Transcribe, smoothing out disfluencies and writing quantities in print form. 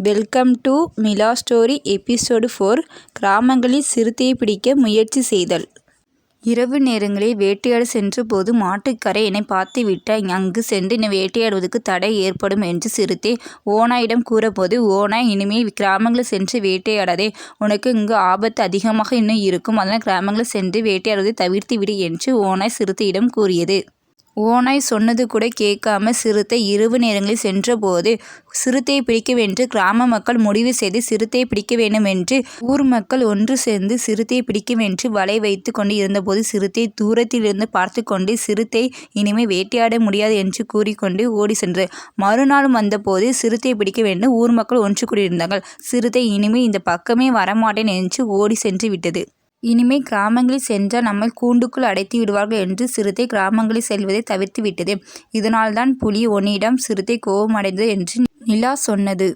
Welcome to Mila story episode 4. கிராமங்களில் சிறுத்தையை பிடிக்க முயற்சி செய்தல். இரவு நேரங்களில் வேட்டையாட சென்றபோது மாட்டுக்கரை என்னை பார்த்துவிட்டால் அங்கு சென்று என்னை வேட்டையாடுவதற்கு தடை ஏற்படும் என்று சிறுத்தை ஓநாயிடம் கூறபோது, ஓநாய், இனிமேல் கிராமங்களில் சென்று வேட்டையாடாதே, உனக்கு இங்கு ஆபத்து அதிகமாக இன்னும் இருக்கும், அதனால் கிராமங்களில் சென்று வேட்டையாடுவதை தவிர்த்து விடு என்று ஓநாய் சிறுத்தையிடம் கூறியது. ஓநாய் சொன்னது கூட கேட்காம சிறுத்தை இரவு நேரங்களில் சென்றபோது சிறுத்தையை பிடிக்கவென்று கிராம மக்கள் முடிவு செய்து சிறுத்தையை பிடிக்க வேண்டும் என்று ஊர் மக்கள் ஒன்று சேர்ந்து சிறுத்தையை பிடிக்கவென்று வலை வைத்து கொண்டு இருந்தபோது சிறுத்தை தூரத்திலிருந்து பார்த்து கொண்டு சிறுத்தை இனிமேல் வேட்டையாட முடியாது என்று கூறிக்கொண்டு ஓடி சென்றது. மறுநாளும் வந்தபோது சிறுத்தையை பிடிக்க வேண்டும் ஊர் மக்கள் ஒன்று கூடியிருந்தார்கள். சிறுத்தை இனிமேல் இந்த பக்கமே வரமாட்டேன் என்று ஓடி சென்று விட்டது. இனிமேல் கிராமங்களில் சென்றால் நம்மை கூண்டுக்குள் அடைத்து விடுவார்கள் என்று சிறுத்தை கிராமங்களில் செல்வதை தவிர்த்து விட்டது. இதனால்தான் புலி உன்னிடம் சிறுத்தை கோபமடைந்தது என்று நிலா சொன்னது.